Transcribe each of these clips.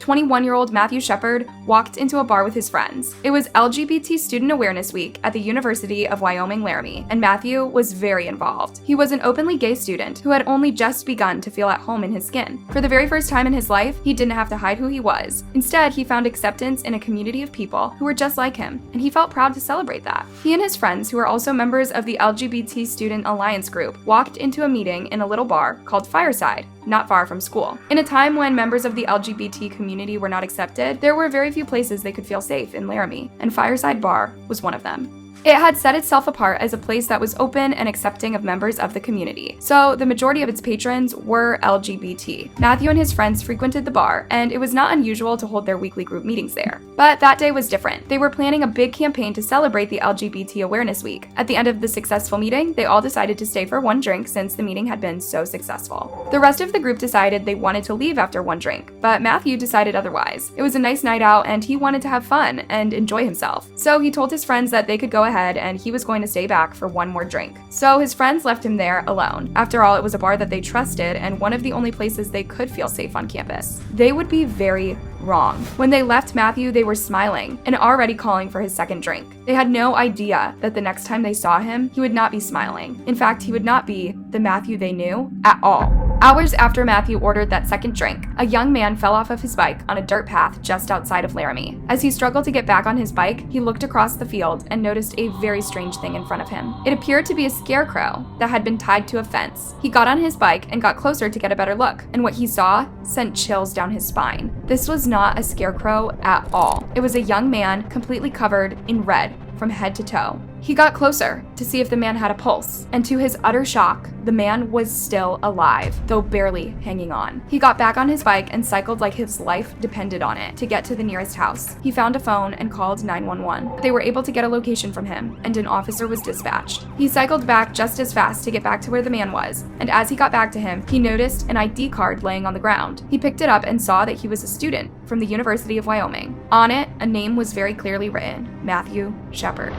21-year-old Matthew Shepard walked into a bar with his friends. It was LGBT Student Awareness Week at the University of Wyoming-Laramie, and Matthew was very involved. He was an openly gay student who had only just begun to feel at home in his skin. For the very first time in his life, he didn't have to hide who he was. Instead, he found acceptance in a community of people who were just like him, and he felt proud to celebrate that. He and his friends, who are also members of the LGBT Student Alliance group, walked into a meeting in a little bar called Fireside, not far from school. In a time when members of the LGBT community were not accepted, there were very few places they could feel safe in Laramie, and Fireside Bar was one of them. It had set itself apart as a place that was open and accepting of members of the community, so the majority of its patrons were LGBT. Matthew and his friends frequented the bar, and it was not unusual to hold their weekly group meetings there. But that day was different. They were planning a big campaign to celebrate the LGBT Awareness Week. At the end of the successful meeting, they all decided to stay for one drink since the meeting had been so successful. The rest of the group decided they wanted to leave after one drink, but Matthew decided otherwise. It was a nice night out, and he wanted to have fun and enjoy himself. So he told his friends that they could go ahead and he was going to stay back for one more drink. So his friends left him there alone. After all, it was a bar that they trusted and one of the only places they could feel safe on campus. They would be very wrong. When they left Matthew, they were smiling and already calling for his second drink. They had no idea that the next time they saw him, he would not be smiling. In fact, he would not be the Matthew they knew at all. Hours after Matthew ordered that second drink, a young man fell off of his bike on a dirt path just outside of Laramie. As he struggled to get back on his bike, he looked across the field and noticed a very strange thing in front of him. It appeared to be a scarecrow that had been tied to a fence. He got on his bike and got closer to get a better look, and what he saw sent chills down his spine. This was not a scarecrow at all. It was a young man completely covered in red from head to toe. He got closer to see if the man had a pulse, and to his utter shock, the man was still alive, though barely hanging on. He got back on his bike and cycled like his life depended on it to get to the nearest house. He found a phone and called 911. They were able to get a location from him, and an officer was dispatched. He cycled back just as fast to get back to where the man was, and as he got back to him, he noticed an ID card laying on the ground. He picked it up and saw that he was a student from the University of Wyoming. On it, a name was very clearly written: Matthew Shepard.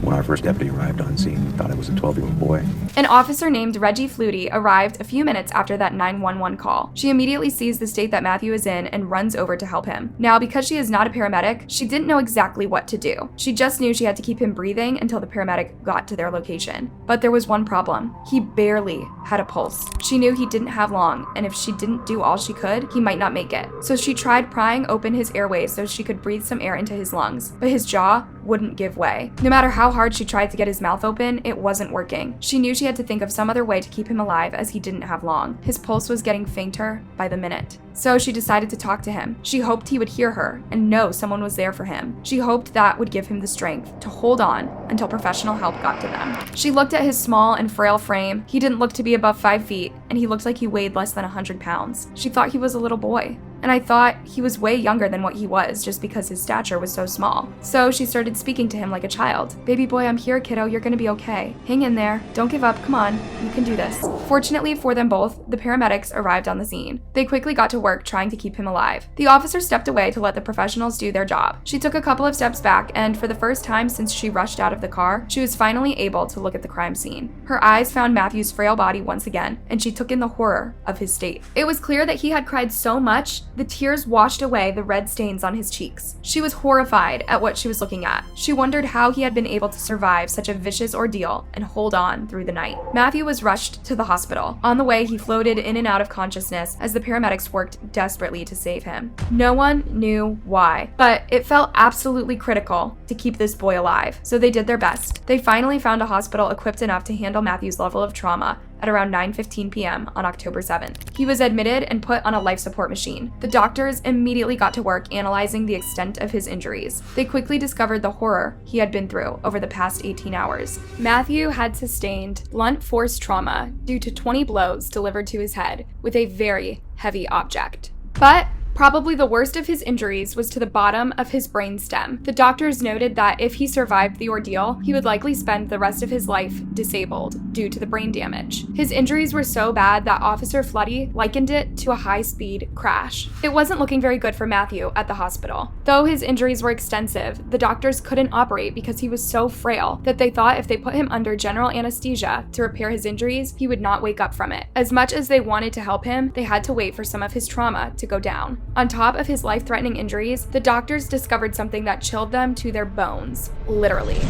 When our first deputy arrived on scene, we thought it was a 12-year-old boy. An officer named Reggie Flutie arrived a few minutes after that 911 call. She immediately sees the state that Matthew is in and runs over to help him. Now, because she is not a paramedic, she didn't know exactly what to do. She just knew she had to keep him breathing until the paramedic got to their location. But there was one problem. He barely had a pulse. She knew he didn't have long, and if she didn't do all she could, he might not make it. So she tried prying open his airways so she could breathe some air into his lungs, but his jaw wouldn't give way. No matter how hard she tried to get his mouth open, it wasn't working. She knew she had to think of some other way to keep him alive as he didn't have long. His pulse was getting fainter by the minute. So she decided to talk to him. She hoped he would hear her and know someone was there for him. She hoped that would give him the strength to hold on until professional help got to them. She looked at his small and frail frame. He didn't look to be above 5 feet, and he looked like he weighed less than 100 pounds. She thought he was a little boy. And I thought he was way younger than what he was just because his stature was so small. So she started speaking to him like a child. "Baby boy, I'm here, kiddo. You're gonna be okay. Hang in there. Don't give up. Come on. You can do this." Fortunately for them both, the paramedics arrived on the scene. They quickly got to work trying to keep him alive. The officer stepped away to let the professionals do their job. She took a couple of steps back, and for the first time since she rushed out of the car, she was finally able to look at the crime scene. Her eyes found Matthew's frail body once again, and she took in the horror of his state. It was clear that he had cried so much, the tears washed away the red stains on his cheeks. She was horrified at what she was looking at. She wondered how he had been able to survive such a vicious ordeal and hold on through the night. Matthew was rushed to the hospital. On the way, he floated in and out of consciousness as the paramedics worked desperately to save him. No one knew why, but it felt absolutely critical to keep this boy alive, so they did their best. They finally found a hospital equipped enough to handle Matthew's level of trauma at around 9:15 p.m. on October 7th. He was admitted and put on a life support machine. The doctors immediately got to work analyzing the extent of his injuries. They quickly discovered the horror he had been through over the past 18 hours. Matthew had sustained blunt force trauma due to 20 blows delivered to his head with a very heavy object. But Probably the worst of his injuries was to the bottom of his brain stem. The doctors noted that if he survived the ordeal, he would likely spend the rest of his life disabled due to the brain damage. His injuries were so bad that Officer Floody likened it to a high-speed crash. It wasn't looking very good for Matthew at the hospital. Though his injuries were extensive, the doctors couldn't operate because he was so frail that they thought if they put him under general anesthesia to repair his injuries, he would not wake up from it. As much as they wanted to help him, they had to wait for some of his trauma to go down. On top of his life-threatening injuries, the doctors discovered something that chilled them to their bones, literally.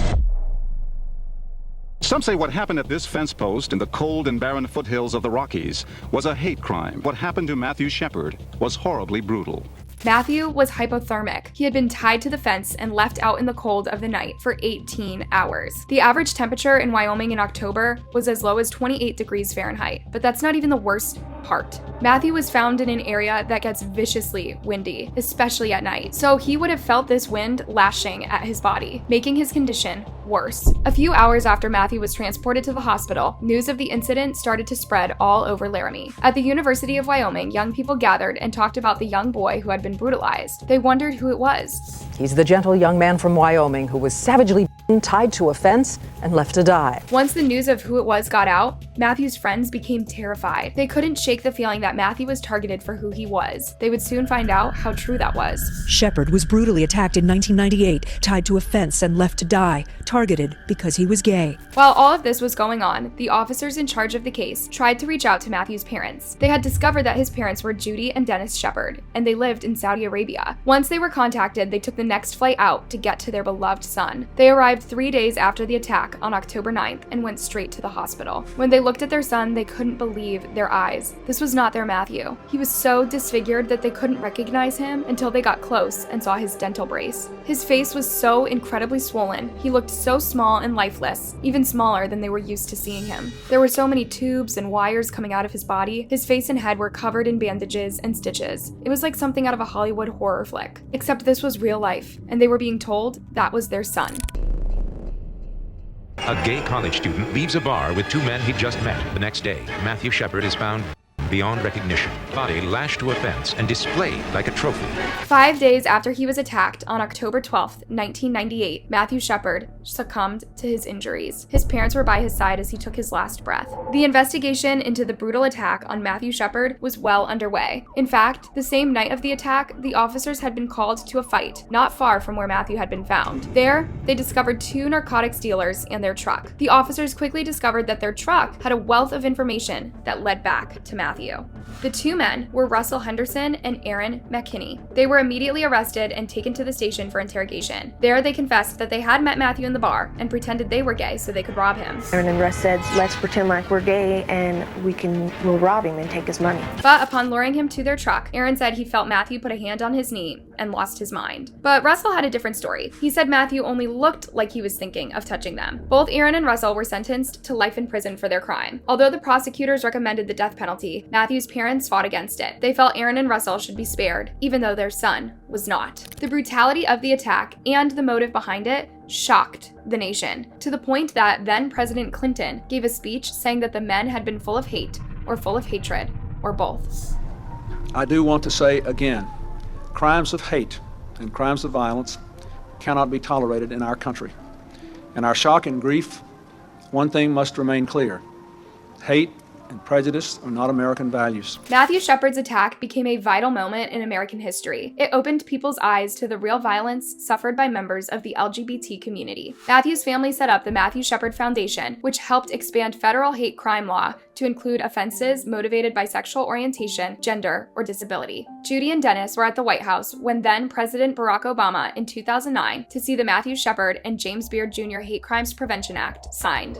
Some say what happened at this fence post in the cold and barren foothills of the Rockies was a hate crime. What happened to Matthew Shepard was horribly brutal. Matthew was hypothermic. He had been tied to the fence and left out in the cold of the night for 18 hours. The average temperature in Wyoming in October was as low as 28 degrees Fahrenheit, but that's not even the worst part. Matthew was found in an area that gets viciously windy, especially at night, so he would have felt this wind lashing at his body, making his condition worse. A few hours after Matthew was transported to the hospital, news of the incident started to spread all over Laramie. At the University of Wyoming, young people gathered and talked about the young boy who had been brutalized. They wondered who it was. He's the gentle young man from Wyoming who was savagely tied to a fence and left to die. Once the news of who it was got out, Matthew's friends became terrified. They couldn't shake the feeling that Matthew was targeted for who he was. They would soon find out how true that was. Shepard was brutally attacked in 1998, tied to a fence and left to die, targeted because he was gay. While all of this was going on, the officers in charge of the case tried to reach out to Matthew's parents. They had discovered that his parents were Judy and Dennis Shepard, and they lived in Saudi Arabia. Once they were contacted, they took the next flight out to get to their beloved son. They arrived 3 days after the attack on October 9th and went straight to the hospital. When they looked at their son, they couldn't believe their eyes. This was not their Matthew. He was so disfigured that they couldn't recognize him until they got close and saw his dental brace. His face was so incredibly swollen. He looked so small and lifeless, even smaller than they were used to seeing him. There were so many tubes and wires coming out of his body. His face and head were covered in bandages and stitches. It was like something out of a Hollywood horror flick. Except this was real life, and they were being told that was their son. A gay college student leaves a bar with two men he'd just met. The next day, Matthew Shepard is found beyond recognition, body lashed to a fence and displayed like a trophy. 5 days after he was attacked on October 12th, 1998, Matthew Shepard succumbed to his injuries. His parents were by his side as he took his last breath. The investigation into the brutal attack on Matthew Shepard was well underway. In fact, the same night of the attack, the officers had been called to a fight not far from where Matthew had been found. There, they discovered 2 narcotics dealers and their truck. The officers quickly discovered that their truck had a wealth of information that led back to Matthew. The 2 men were Russell Henderson and Aaron McKinney. They were immediately arrested and taken to the station for interrogation. There, they confessed that they had met Matthew in the bar and pretended they were gay so they could rob him. Aaron and Russ said, let's pretend like we're gay and we'll rob him and take his money. But upon luring him to their truck, Aaron said he felt Matthew put a hand on his knee and lost his mind. But Russell had a different story. He said Matthew only looked like he was thinking of touching them. Both Aaron and Russell were sentenced to life in prison for their crime. Although the prosecutors recommended the death penalty, Matthew's parents fought against it. They felt Aaron and Russell should be spared, even though their son was not. The brutality of the attack and the motive behind it shocked the nation, to the point that then President Clinton gave a speech saying that the men had been full of hate, or full of hatred, or both. I do want to say again, crimes of hate and crimes of violence cannot be tolerated in our country. In our shock and grief, one thing must remain clear: hate and prejudice are not American values. Matthew Shepard's attack became a vital moment in American history. It opened people's eyes to the real violence suffered by members of the LGBT community. Matthew's family set up the Matthew Shepard Foundation, which helped expand federal hate crime law to include offenses motivated by sexual orientation, gender, or disability. Judy and Dennis were at the White House when then President Barack Obama in 2009 to see the Matthew Shepard and James Beard Jr. Hate Crimes Prevention Act signed.